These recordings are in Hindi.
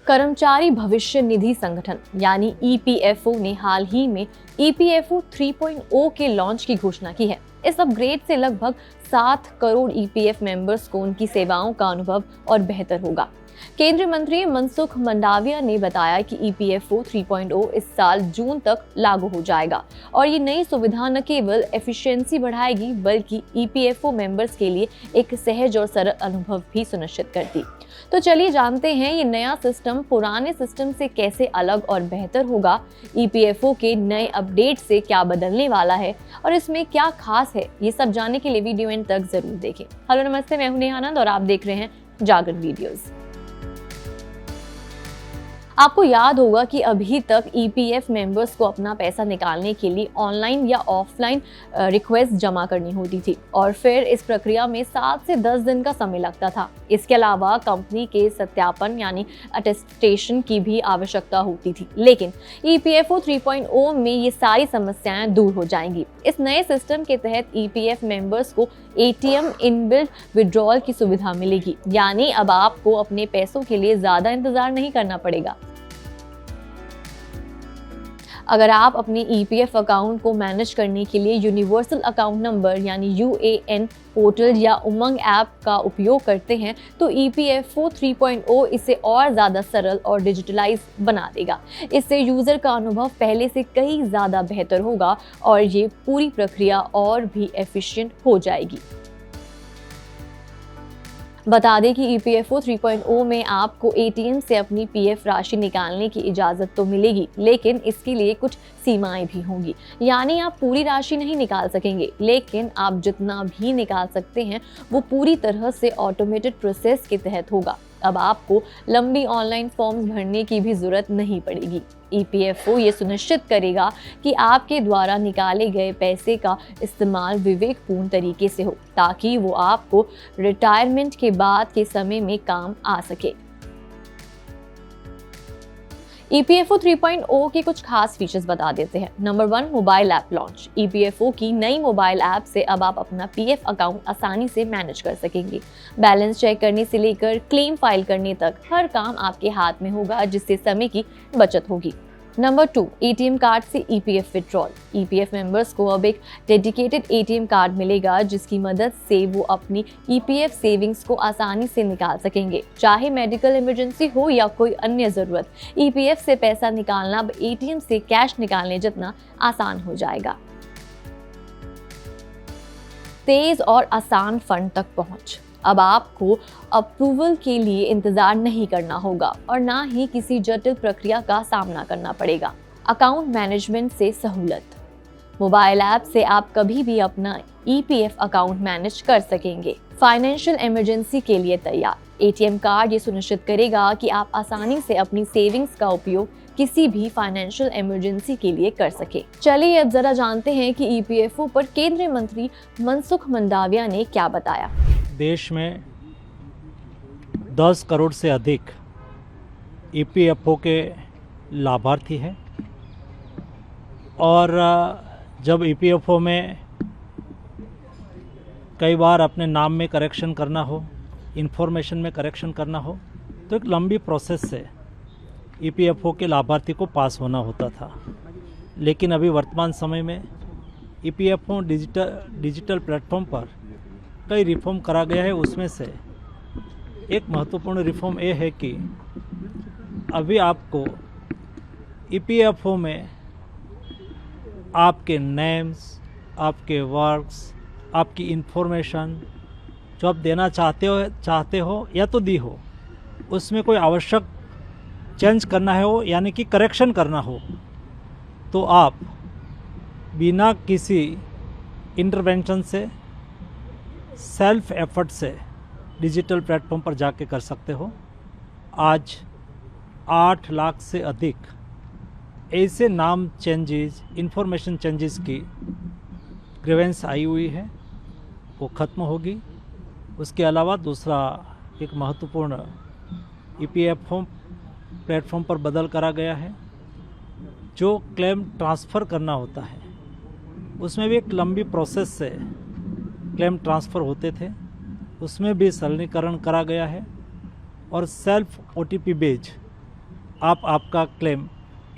कर्मचारी भविष्य निधि संगठन यानी ईपीएफओ ने हाल ही में ईपीएफओ 3.0 के लॉन्च की घोषणा की है। इस अपग्रेड से लगभग 7 करोड़ ईपीएफ मेंबर्स को उनकी सेवाओं का अनुभव और बेहतर होगा। केंद्रीय मंत्री मनसुख मंडाविया ने बताया कि ईपीएफओ 3.0 इस साल जून तक लागू हो जाएगा और ये नई सुविधा न केवल एफिशिएंसी बढ़ाएगी बल्कि ईपीएफओ मेंबर्स के लिए एक सहज और सरल अनुभव भी सुनिश्चित करती। तो चलिए जानते हैं ये नया सिस्टम पुराने सिस्टम से कैसे अलग और बेहतर होगा, ईपीएफओ के नए अपडेट से क्या बदलने वाला है और इसमें क्या खास है। ये सब जानने के लिए वीडियो एंड तक जरूर देखें। हेलो नमस्ते, मैं हूं नेहा आनंद और आप देख रहे हैं जागरण वीडियोस। आपको याद होगा कि अभी तक ईपीएफ मेंबर्स को अपना पैसा निकालने के लिए ऑनलाइन या ऑफलाइन रिक्वेस्ट जमा करनी होती थी और फिर इस प्रक्रिया में 7 से 10 दिन का समय लगता था। इसके अलावा कंपनी के सत्यापन यानी अटेस्टेशन की भी आवश्यकता होती थी। लेकिन ईपीएफओ 3.0 में ये सारी समस्याएं दूर हो जाएंगी। इस नए सिस्टम के तहत ईपीएफ मेंबर्स को एटीएम इनबिल्ट विड्रॉल की सुविधा मिलेगी, यानी अब आपको अपने पैसों के लिए ज्यादा इंतजार नहीं करना पड़ेगा। अगर आप अपने ईपीएफ अकाउंट को मैनेज करने के लिए यूनिवर्सल अकाउंट नंबर यानी यूएएन पोर्टल या उमंग ऐप का उपयोग करते हैं तो ईपीएफओ 3.0 इसे और ज़्यादा सरल और डिजिटलाइज बना देगा। इससे यूज़र का अनुभव पहले से कहीं ज़्यादा बेहतर होगा और ये पूरी प्रक्रिया और भी एफिशिएंट हो जाएगी। बता दें कि ईपीएफओ 3.0 में आपको एटीएम से अपनी पीएफ राशि निकालने की इजाज़त तो मिलेगी, लेकिन इसके लिए कुछ सीमाएं भी होंगी। यानी आप पूरी राशि नहीं निकाल सकेंगे, लेकिन आप जितना भी निकाल सकते हैं वो पूरी तरह से ऑटोमेटेड प्रोसेस के तहत होगा। अब आपको लंबी ऑनलाइन फॉर्म्स भरने की भी जरूरत नहीं पड़ेगी। ईपीएफओ ये सुनिश्चित करेगा कि आपके द्वारा निकाले गए पैसे का इस्तेमाल विवेकपूर्ण तरीके से हो, ताकि वो आपको रिटायरमेंट के बाद के समय में काम आ सके। ईपीएफओ 3.0 के कुछ खास फीचर्स बता देते हैं। Number 1, mobile app launch. EPFO की नई मोबाइल ऐप से अब आप अपना पीएफ अकाउंट आसानी से मैनेज कर सकेंगे। बैलेंस चेक करने से लेकर क्लेम फाइल करने तक हर काम आपके हाथ में होगा, जिससे समय की बचत होगी। नंबर 2, एटीएम कार्ड से ईपीएफ विड्रॉल। ईपीएफ मेंबर्स को अब एक डेडिकेटेड एटीएम कार्ड मिलेगा, जिसकी मदद से वो अपनी ईपीएफ सेविंग्स को आसानी से निकाल सकेंगे। चाहे मेडिकल इमरजेंसी हो या कोई अन्य ज़रूरत, ईपीएफ से पैसा निकालना अब एटीएम से कैश निकालने जितना आसान हो जाएगा। तेज और आसान फंड तक पहुंच। अब आपको अप्रूवल के लिए इंतजार नहीं करना होगा और ना ही किसी जटिल प्रक्रिया का सामना करना पड़ेगा। अकाउंट मैनेजमेंट से सहूलत। मोबाइल ऐप से आप कभी भी अपना ईपीएफ अकाउंट मैनेज कर सकेंगे। फाइनेंशियल इमरजेंसी के लिए तैयार। एटीएम कार्ड ये सुनिश्चित करेगा कि आप आसानी से अपनी सेविंग्स का उपयोग किसी भी फाइनेंशियल इमरजेंसी के लिए कर सके। चलिए अब जरा जानते हैं कि ईपीएफओ पर केंद्रीय मंत्री मनसुख मंडाविया ने क्या बताया। देश में 10 करोड़ से अधिक ईपीएफओ के लाभार्थी हैं और जब ईपीएफओ में कई बार अपने नाम में करेक्शन करना हो, इन्फॉर्मेशन में करेक्शन करना हो, तो एक लंबी प्रोसेस से ईपीएफओ के लाभार्थी को पास होना होता था। लेकिन अभी वर्तमान समय में ईपीएफओ डिजिटल प्लेटफॉर्म पर कई रिफॉर्म करा गया है। उसमें से एक महत्वपूर्ण रिफॉर्म ये है कि अभी आपको ईपीएफओ में आपके नेम्स, आपके वर्क्स, आपकी इन्फॉर्मेशन जो आप देना चाहते हो या तो दी हो, उसमें कोई आवश्यक चेंज करना हो यानी कि करेक्शन करना हो, तो आप बिना किसी इंटरवेंशन से सेल्फ एफर्ट से डिजिटल प्लेटफॉर्म पर जाके कर सकते हो। आज 8 लाख से अधिक ऐसे नाम चेंजेस, इंफॉर्मेशन चेंजेस की ग्रीवेंस आई हुई है, वो ख़त्म होगी। उसके अलावा दूसरा एक महत्वपूर्ण ईपीएफओ प्लेटफॉर्म पर बदल करा गया है। जो क्लेम ट्रांसफ़र करना होता है उसमें भी एक लंबी प्रोसेस से क्लेम ट्रांसफ़र होते थे, उसमें भी सरलीकरण करा गया है और सेल्फ ओटीपी बेस्ड आप आपका क्लेम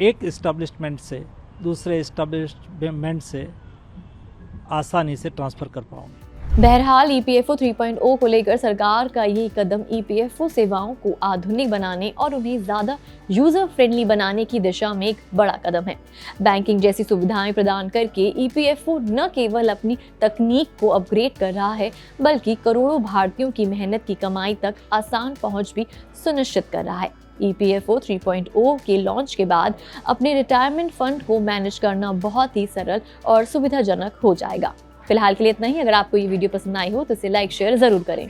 एक इस्टेब्लिशमेंट से दूसरे इस्टेब्लिशमेंट से आसानी से ट्रांसफ़र कर पाओगे। बहरहाल ईपीएफओ 3.0 को लेकर सरकार का ये कदम ईपीएफओ सेवाओं को आधुनिक बनाने और उन्हें ज़्यादा यूज़र फ्रेंडली बनाने की दिशा में एक बड़ा कदम है। बैंकिंग जैसी सुविधाएं प्रदान करके ईपीएफओ न केवल अपनी तकनीक को अपग्रेड कर रहा है, बल्कि करोड़ों भारतीयों की मेहनत की कमाई तक आसान पहुंच भी सुनिश्चित कर रहा है। ईपीएफओ 3.0 के लॉन्च के बाद अपने रिटायरमेंट फंड को मैनेज करना बहुत ही सरल और सुविधाजनक हो जाएगा। फिलहाल के लिए इतना ही। अगर आपको ये वीडियो पसंद आई हो तो इसे लाइक शेयर जरूर करें।